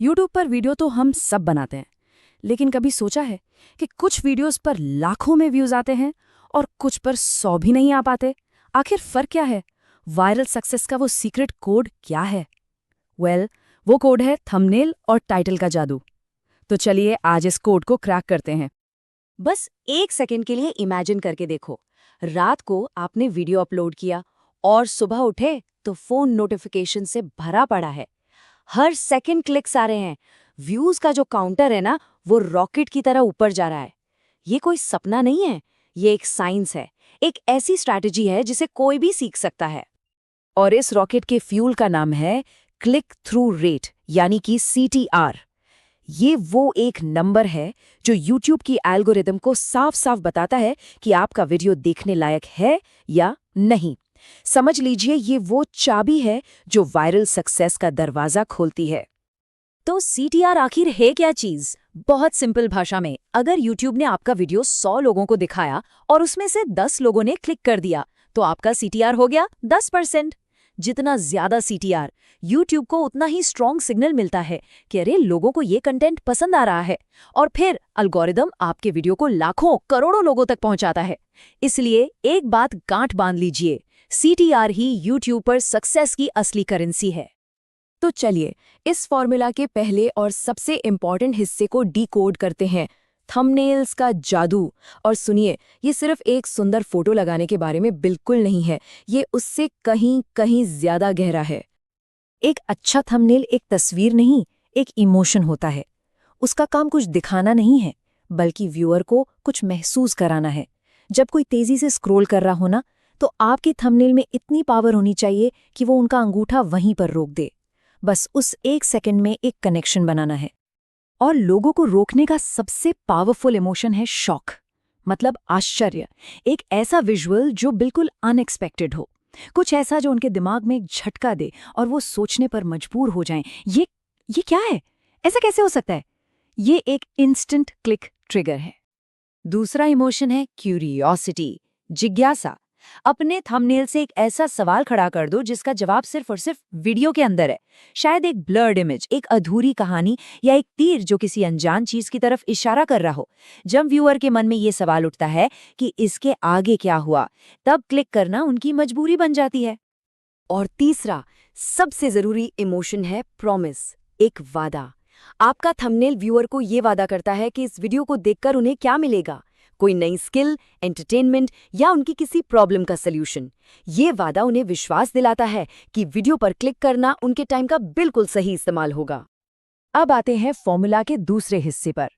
YouTube पर video तो हम सब बनाते हैं, लेकिन कभी सोचा है कि कुछ वीडियोस पर लाखों में व्यूज आते हैं और कुछ पर 100 भी नहीं आ पाते? आखिर फर्क क्या है? वायरल सक्सेस का वो सीक्रेट कोड क्या है? वो कोड है थंबनेल और टाइटल का जादू। तो चलिए आज इस कोड को क्रैक करते हैं। बस 1 सेकंड के लिए इमेजिन करके देखो। रात को आपने वीडियो अपलोड किया और सुबह उठे तो फोन नोटिफिकेशन से भरा पड़ा है। हर सेकंड क्लिक्स आ रहे हैं। व्यूज का जो काउंटर है ना, वो रॉकेट की तरह ऊपर जा रहा है। ये कोई सपना नहीं है, ये एक साइंस है। एक ऐसी स्ट्रैटेजी है जिसे कोई भी सीख सकता है। और इस रॉकेट के फ्यूल का नाम है क्लिक थ्रू रेट, यानी कि CTR। ये वो एक नंबर है जो YouTube की एल्गोरिदम को साफ साफ बताता है कि आपका वीडियो देखने लायक है या नहीं। समझ लीजिए ये वो चाबी है जो वायरल सक्सेस का दरवाजा खोलती है। तो CTR आखिर है क्या चीज? बहुत सिंपल भाषा में, अगर YouTube ने आपका वीडियो 100 लोगों को दिखाया और उसमें से 10 लोगों ने क्लिक कर दिया, तो आपका CTR हो गया 10%। जितना ज्यादा CTR, YouTube को उतना ही स्ट्रॉन्ग सिग्नल मिलता है कि अरे लोगों को ये कंटेंट पसंद आ रहा है, और फिर एल्गोरिदम आपके वीडियो को लाखों करोड़ों लोगों तक पहुंचाता है। इसलिए एक बात गांठ बांध लीजिए, CTR ही YouTube पर सक्सेस की असली करेंसी है। तो चलिए इस फॉर्मूला के पहले और सबसे इम्पॉर्टेंट हिस्से को डिकोड करते हैं, थंबनेल्स का जादू। और सुनिए, ये सिर्फ एक सुंदर फोटो लगाने के बारे में बिल्कुल नहीं है, ये उससे कहीं कहीं ज्यादा गहरा है। एक अच्छा थंबनेल एक तस्वीर नहीं, एक इमोशन होता है। उसका काम कुछ दिखाना नहीं है, बल्कि व्यूअर को कुछ महसूस कराना है। जब कोई तेजी से स्क्रॉल कर रहा हो ना, तो आपके थंबनेल में इतनी पावर होनी चाहिए कि वो उनका अंगूठा वहीं पर रोक दे। बस उस 1 सेकंड में एक कनेक्शन बनाना है। और लोगों को रोकने का सबसे पावरफुल इमोशन है शॉक, मतलब आश्चर्य। एक ऐसा विजुअल जो बिल्कुल अनएक्सपेक्टेड हो, कुछ ऐसा जो उनके दिमाग में एक झटका दे और वो सोचने पर मजबूर हो जाएं, ये क्या है, ऐसा कैसे हो सकता है? ये एक इंस्टेंट क्लिक ट्रिगर है। दूसरा इमोशन है क्यूरियोसिटी, जिज्ञासा। अपने थंबनेल से एक ऐसा सवाल खड़ा कर दो जिसका जवाब सिर्फ और सिर्फ वीडियो के अंदर है। शायद एक ब्लर्ड इमेज, एक अधूरी कहानी, या एक तीर जो किसी अनजान चीज की तरफ इशारा कर रहा हो। जब व्यूअर के मन में ये सवाल उठता है कि इसके आगे क्या हुआ, तब क्लिक करना उनकी मजबूरी बन जाती है। और तीसरा सबसे जरूरी इमोशन है प्रॉमिस, एक वादा। आपका थंबनेल व्यूअर को ये वादा करता है कि इस वीडियो को देखकर उन्हें क्या मिलेगा, कोई नई स्किल, एंटरटेनमेंट या उनकी किसी प्रॉब्लम का सल्यूशन। ये वादा उन्हें विश्वास दिलाता है कि वीडियो पर क्लिक करना उनके टाइम का बिल्कुल सही इस्तेमाल होगा। अब आते हैं फॉर्मूला के दूसरे हिस्से पर,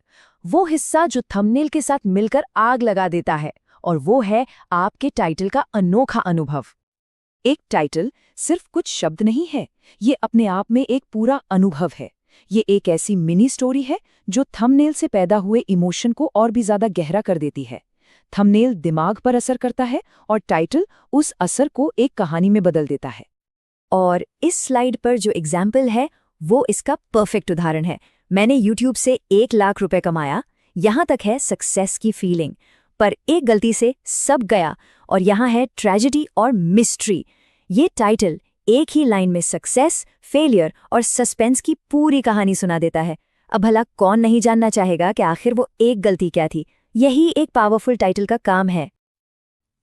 वो हिस्सा जो थंबनेल के साथ मिलकर आग लगा देता है, और वो है आपके टाइटल का अनोखा अनुभव। एक टाइटल सिर्फ कुछ शब्द नहीं है, ये अपने आप में एक पूरा अनुभव है। ये एक ऐसी मिनी स्टोरी है जो थंबनेल से पैदा हुए इमोशन को और भी ज्यादा गहरा कर देती है। थंबनेल दिमाग पर असर करता है और टाइटल उस असर को एक कहानी में बदल देता है। और इस स्लाइड पर जो एग्जाम्पल है वो इसका परफेक्ट उदाहरण है। मैंने YouTube से 1 लाख रुपए कमाया, यहाँ तक है सक्सेस की फीलिंग, पर एक गलती से सब गया, और यहाँ है ट्रेजेडी और मिस्ट्री। ये टाइटल एक ही लाइन में सक्सेस, फेलियर और सस्पेंस की पूरी कहानी सुना देता है। अब भला कौन नहीं जानना चाहेगा कि आखिर वो एक गलती क्या थी? यही एक पावरफुल टाइटल का काम है।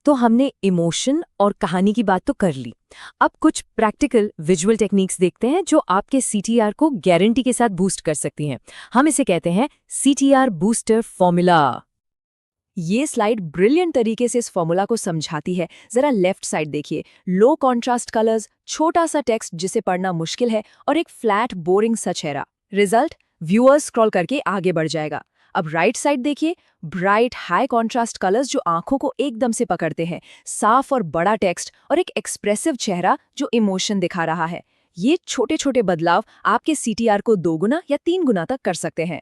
तो हमने इमोशन और कहानी की बात तो कर ली। अब कुछ प्रैक्टिकल विजुअल टेक्निक्स देखते हैं जो आपके CTR को गारंटी के साथ बूस्ट कर सकती हैं। हम इसे कहते हैं CTR बूस्टर फॉर्मूला। ये स्लाइड ब्रिलियंट तरीके से इस फॉर्मूला को समझाती है। जरा लेफ्ट साइड देखिए, लो कॉन्ट्रास्ट कलर्स, छोटा सा टेक्स्ट जिसे पढ़ना मुश्किल है, और एक फ्लैट बोरिंग सा चेहरा। रिजल्ट, व्यूअर्स स्क्रॉल करके आगे बढ़ जाएगा। अब राइट साइड देखिए, ब्राइट हाई कॉन्ट्रास्ट कलर्स जो आंखों को एकदम से पकड़ते हैं, साफ और बड़ा टेक्स्ट, और एक एक्सप्रेसिव चेहरा जो इमोशन दिखा रहा है। ये छोटे छोटे बदलाव आपके CTR को 2 गुना या 3 गुना तक कर सकते हैं।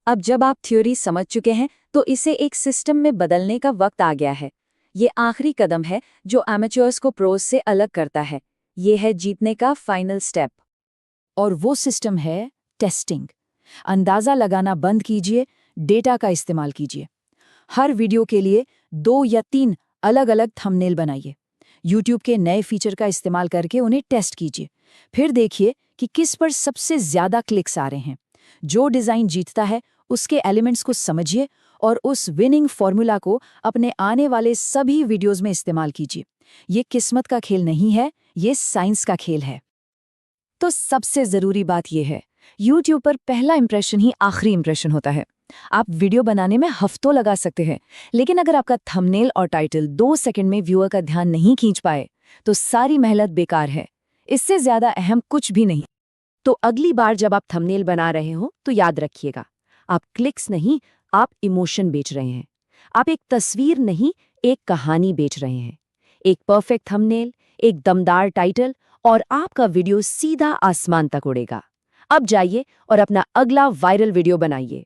अब जब आप थ्योरी समझ चुके हैं तो इसे एक सिस्टम में बदलने का वक्त आ गया है। ये आखिरी कदम है जो एमेच्योर्स को प्रोज से अलग करता है। ये है जीतने का फाइनल स्टेप। और वो सिस्टम है टेस्टिंग। अंदाजा लगाना बंद कीजिए, डेटा का इस्तेमाल कीजिए। हर वीडियो के लिए 2 या 3 अलग अलग थंबनेल बनाइए। YouTube के नए फीचर का इस्तेमाल करके उन्हें टेस्ट कीजिए। फिर देखिए कि किस पर सबसे ज़्यादा क्लिक्स आ रहे हैं। जो डिज़ाइन जीतता है उसके एलिमेंट्स को समझिए और उस विनिंग फॉर्मूला को अपने आने वाले सभी वीडियोज़ में इस्तेमाल कीजिए। ये किस्मत का खेल नहीं है, ये साइंस का खेल है। तो सबसे ज़रूरी बात यह है, YouTube पर पहला इंप्रेशन ही आखिरी इंप्रेशन होता है। आप वीडियो बनाने में हफ्तों लगा सकते हैं, लेकिन अगर आपका थंबनेल और टाइटल 2 सेकंड में व्यूअर का ध्यान नहीं खींच पाए, तो सारी मेहनत बेकार है। इससे ज़्यादा अहम कुछ भी नहीं। तो अगली बार जब आप थंबनेल बना रहे हो तो याद रखिएगा, आप क्लिक्स नहीं, आप इमोशन बेच रहे हैं। आप एक तस्वीर नहीं, एक कहानी बेच रहे हैं। एक परफेक्ट थंबनेल, एक दमदार टाइटल और आपका वीडियो सीधा आसमान तक उड़ेगा। अब जाइए और अपना अगला वायरल वीडियो बनाइए।